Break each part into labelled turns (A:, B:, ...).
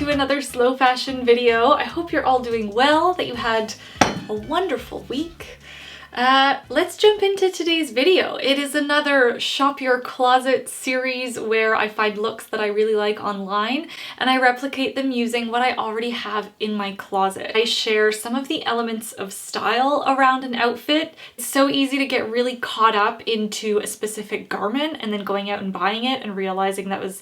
A: to another slow fashion video. I hope you're all doing well, that you had a wonderful week. Let's jump into today's video. It is another Shop Your Closet series where I find looks that I really like online and I replicate them using what I already have in my closet. I share some of the elements of style around an outfit. It's so easy to get really caught up into a specific garment and then going out and buying it and realizing that was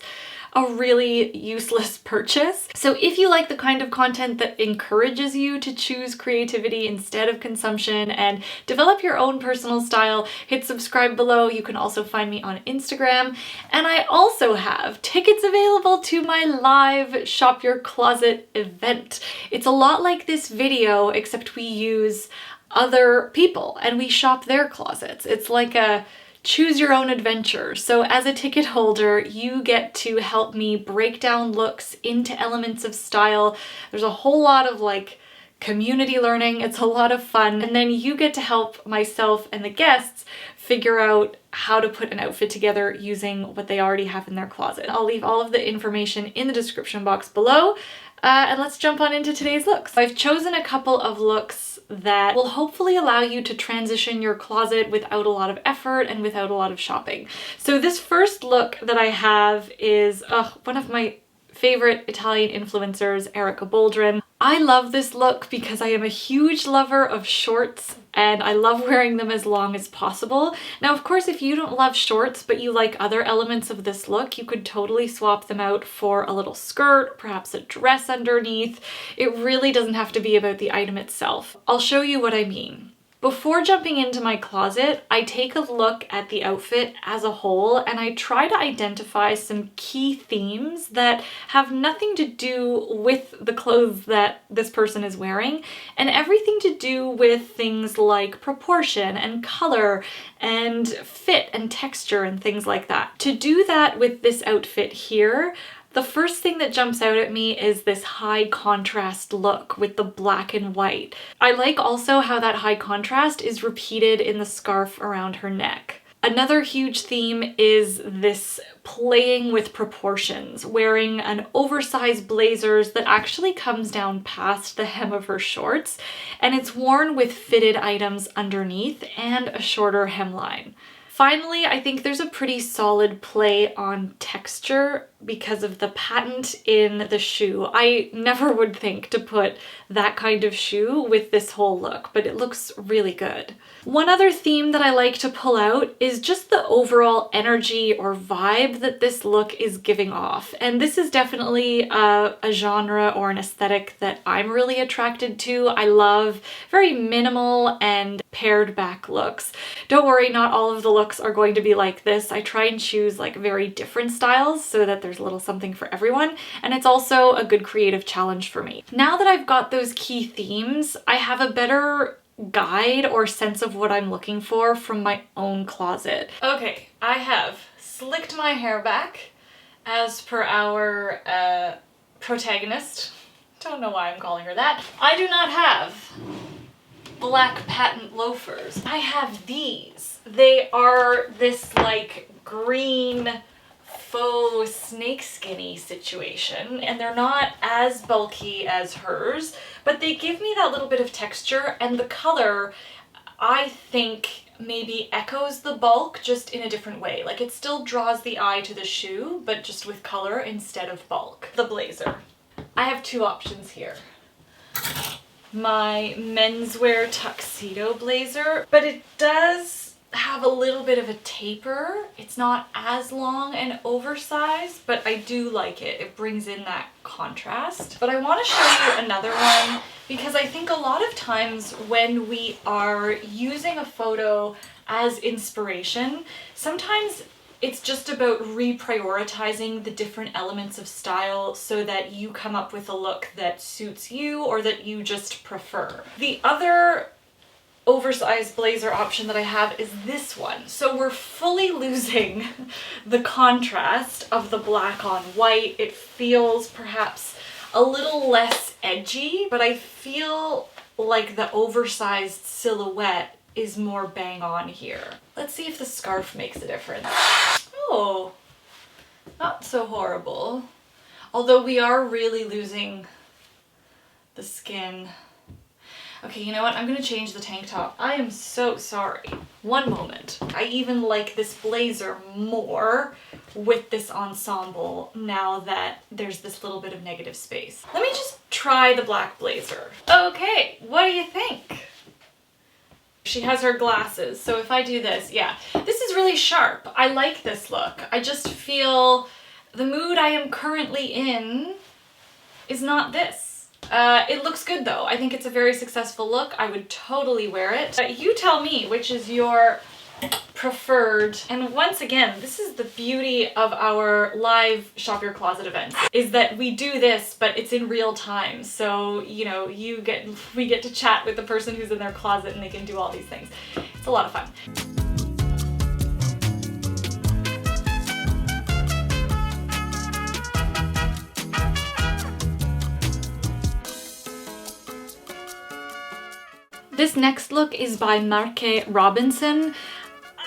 A: a really useless purchase. So if you like the kind of content that encourages you to choose creativity instead of consumption and develop your own personal style, hit subscribe below. You can also find me on Instagram. And I also have tickets available to my live Shop Your Closet event. It's a lot like this video, except we use other people and we shop their closets. It's like a choose your own adventure. So as a ticket holder, you get to help me break down looks into elements of style. There's a whole lot of like community learning. It's a lot of fun. And then you get to help myself and the guests figure out how to put an outfit together using what they already have in their closet. I'll leave all of the information in the description box below. And let's jump on into today's looks. I've chosen a couple of looks that will hopefully allow you to transition your closet without a lot of effort and without a lot of shopping. So this first look that I have is one of my favorite Italian influencers, Erica Boldrin. I love this look because I am a huge lover of shorts and I love wearing them as long as possible. Now, of course, if you don't love shorts, but you like other elements of this look, you could totally swap them out for a little skirt, perhaps a dress underneath. It really doesn't have to be about the item itself. I'll show you what I mean. Before jumping into my closet, I take a look at the outfit as a whole and I try to identify some key themes that have nothing to do with the clothes that this person is wearing and everything to do with things like proportion and color and fit and texture and things like that. To do that with this outfit here, the first thing that jumps out at me is this high contrast look with the black and white. I like also how that high contrast is repeated in the scarf around her neck. Another huge theme is this playing with proportions, wearing an oversized blazer that actually comes down past the hem of her shorts, and it's worn with fitted items underneath and a shorter hemline. Finally, I think there's a pretty solid play on texture because of the patent in the shoe. I never would think to put that kind of shoe with this whole look, but it looks really good. One other theme that I like to pull out is just the overall energy or vibe that this look is giving off. And this is definitely a genre or an aesthetic that I'm really attracted to. I love very minimal and pared back looks. Don't worry, not all of the looks are going to be like this. I try and choose like very different styles so that there's a little something for everyone, and it's also a good creative challenge for me. Now that I've got those key themes, I have a better guide or sense of what I'm looking for from my own closet. Okay, I have slicked my hair back as per our protagonist. Don't know why I'm calling her that. I do not have black patent loafers. I have these. They are this like green faux snakeskinny situation, and they're not as bulky as hers, but they give me that little bit of texture, and the color I think maybe echoes the bulk just in a different way. Like it still draws the eye to the shoe, but just with color instead of bulk. The blazer. I have two options here. My menswear tuxedo blazer, but it does have a little bit of a taper. It's not as long and oversized, but I do like it. It brings in that contrast. But I want to show you another one because I think a lot of times when we are using a photo as inspiration, sometimes it's just about reprioritizing the different elements of style so that you come up with a look that suits you or that you just prefer. The other oversized blazer option that I have is this one. So we're fully losing the contrast of the black on white. It feels perhaps a little less edgy, but I feel like the oversized silhouette is more bang on here. Let's see if the scarf makes a difference. Oh, not so horrible. Although we are really losing the skin. Okay, you know what? I'm gonna change the tank top. I am so sorry. One moment. I even like this blazer more with this ensemble now that there's this little bit of negative space. Let me just try the black blazer. Okay, what do you think? She has her glasses, so if I do this, yeah. This is really sharp. I like this look. I just feel the mood I am currently in is not this. It looks good though. I think it's a very successful look. I would totally wear it. You tell me which is your preferred. And once again, this is the beauty of our live Shop Your Closet events, is that we do this, but it's in real time. So, you know, we get to chat with the person who's in their closet and they can do all these things. It's a lot of fun. This next look is by Marke Robinson.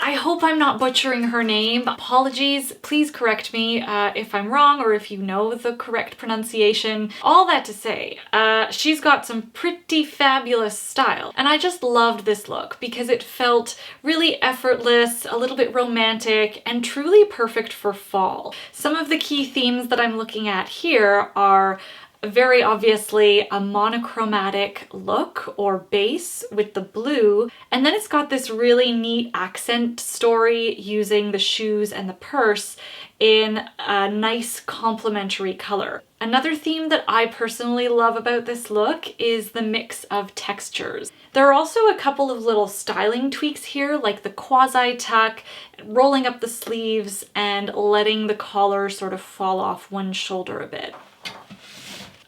A: I hope I'm not butchering her name. Apologies, please correct me if I'm wrong or if you know the correct pronunciation. All that to say, she's got some pretty fabulous style. And I just loved this look because it felt really effortless, a little bit romantic, and truly perfect for fall. Some of the key themes that I'm looking at here are very obviously a monochromatic look or base with the blue, and then it's got this really neat accent story using the shoes and the purse in a nice complementary color. Another theme that I personally love about this look is the mix of textures. There are also a couple of little styling tweaks here, like the quasi tuck, rolling up the sleeves, and letting the collar sort of fall off one shoulder a bit.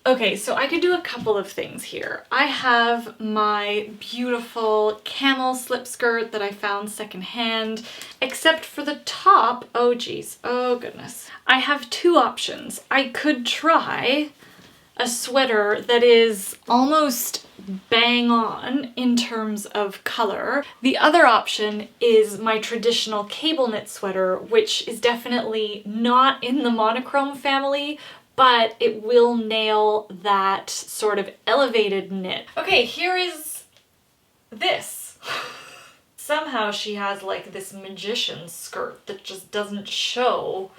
A: Okay, so I could do a couple of things here. I have my beautiful camel slip skirt that I found secondhand, except for the top, oh geez, oh goodness. I have two options. I could try a sweater that is almost bang on in terms of color. The other option is my traditional cable knit sweater, which is definitely not in the monochrome family, but it will nail that sort of elevated knit. Okay, here is this. Somehow she has like this magician skirt that just doesn't show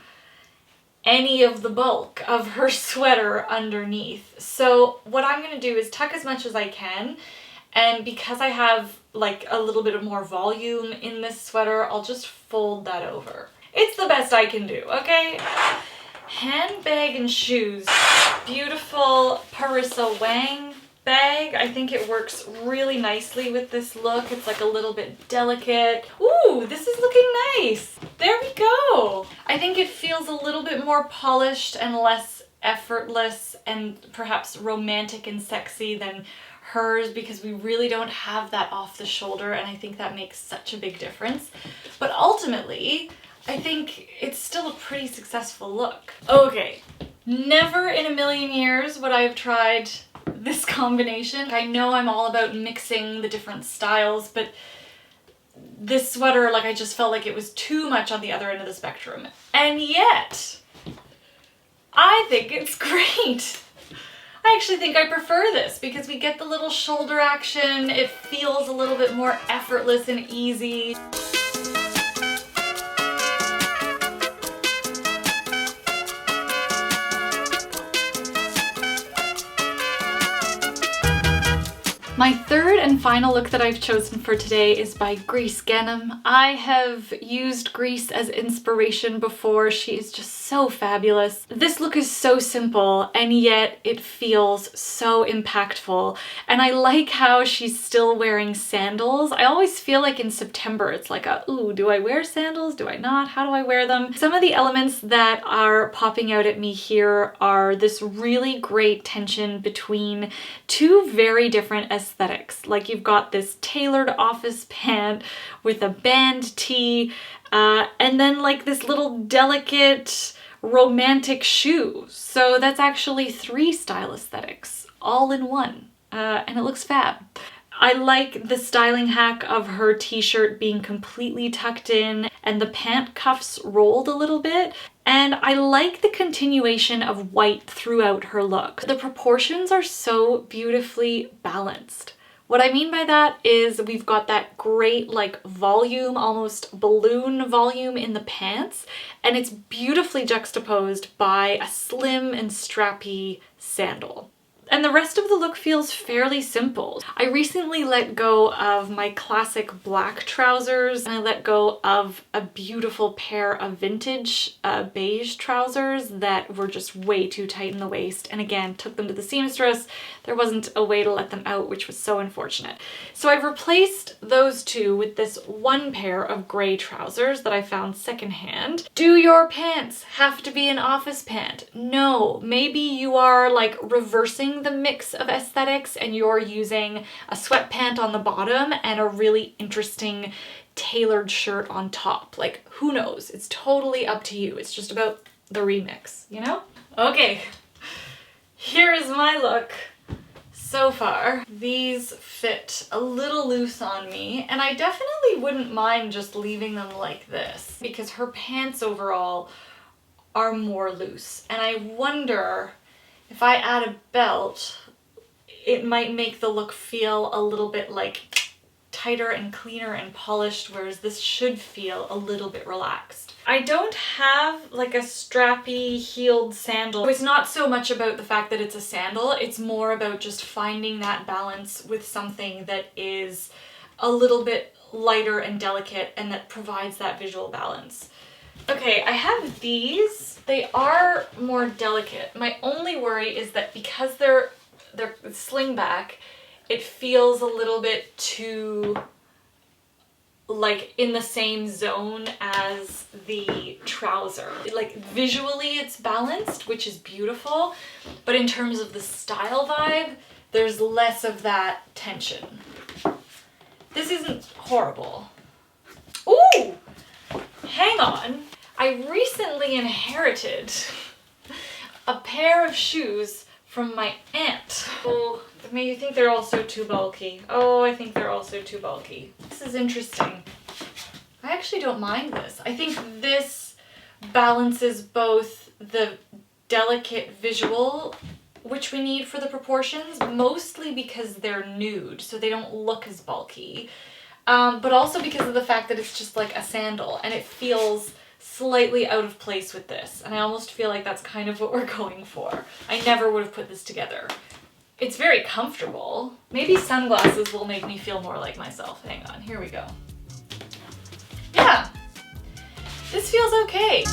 A: any of the bulk of her sweater underneath. So what I'm gonna do is tuck as much as I can, and because I have like a little bit of more volume in this sweater, I'll just fold that over. It's the best I can do, okay? Handbag and shoes. Beautiful Parissa Wang bag. I think it works really nicely with this look. It's like a little bit delicate. Ooh, this is looking nice. There we go. I think it feels a little bit more polished and less effortless and perhaps romantic and sexy than hers, because we really don't have that off the shoulder, and I think that makes such a big difference. But ultimately, I think it's still a pretty successful look. Okay, never in a million years would I have tried this combination. I know I'm all about mixing the different styles, but this sweater, like, I just felt like it was too much on the other end of the spectrum. And yet, I think it's great. I actually think I prefer this because we get the little shoulder action. It feels a little bit more effortless and easy. My third and final look that I've chosen for today is by Grease Ganem. I have used Grease as inspiration before. She is just so fabulous. This look is so simple, and yet it feels so impactful. And I like how she's still wearing sandals. I always feel like in September it's like ooh, do I wear sandals? Do I not? How do I wear them? Some of the elements that are popping out at me here are this really great tension between two very different aesthetics. Like, you've got this tailored office pant with a band tee, and then like this little delicate romantic shoe. So that's actually three style aesthetics all in one, and it looks fab. I like the styling hack of her t-shirt being completely tucked in and the pant cuffs rolled a little bit. And I like the continuation of white throughout her look. The proportions are so beautifully balanced. What I mean by that is we've got that great like volume, almost balloon volume in the pants, and it's beautifully juxtaposed by a slim and strappy sandal. And the rest of the look feels fairly simple. I recently let go of my classic black trousers, and I let go of a beautiful pair of vintage beige trousers that were just way too tight in the waist, and again took them to the seamstress. There wasn't a way to let them out, which was so unfortunate. So I've replaced those two with this one pair of gray trousers that I found secondhand. Do your pants have to be an office pant? No, maybe you are like reversing the mix of aesthetics and you're using a sweatpant on the bottom and a really interesting tailored shirt on top. Like, who knows? It's totally up to you. It's just about the remix, you know? Okay, here is my look so far. These fit a little loose on me, and I definitely wouldn't mind just leaving them like this because her pants overall are more loose. And I wonder if I add a belt, it might make the look feel a little bit like tighter and cleaner and polished, whereas this should feel a little bit relaxed. I don't have like a strappy heeled sandal. It's not so much about the fact that it's a sandal, it's more about just finding that balance with something that is a little bit lighter and delicate and that provides that visual balance. Okay, I have these. They are more delicate. My only worry is that because they're sling back, it feels a little bit too like in the same zone as the trouser. Like visually it's balanced, which is beautiful, but in terms of the style vibe, there's less of that tension. This isn't horrible. Ooh! Hang on. I recently inherited a pair of shoes from my aunt. Oh, maybe you think they're also too bulky. Oh, I think they're also too bulky. This is interesting. I actually don't mind this. I think this balances both the delicate visual, which we need for the proportions, mostly because they're nude, so they don't look as bulky, but also because of the fact that it's just like a sandal and it feels slightly out of place with this, and I almost feel like that's kind of what we're going for. I never would have put this together. It's very comfortable. Maybe sunglasses will make me feel more like myself. Hang on, here we go. Yeah, this feels okay.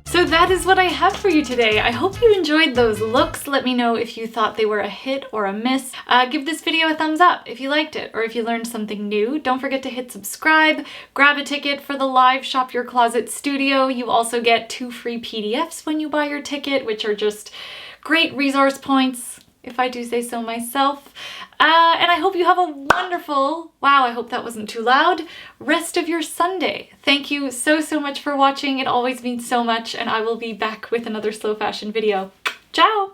A: So that is what I have for you today. I hope you enjoyed those looks. Let me know if you thought they were a hit or a miss. Give this video a thumbs up if you liked it or if you learned something new. Don't forget to hit subscribe, grab a ticket for the live Shop Your Closet studio. You also get 2 free PDFs when you buy your ticket, which are just great resource points, if I do say so myself. And I hope you have a wonderful, wow, I hope that wasn't too loud, rest of your Sunday. Thank you so much for watching. It always means so much, and I will be back with another slow fashion video. Ciao!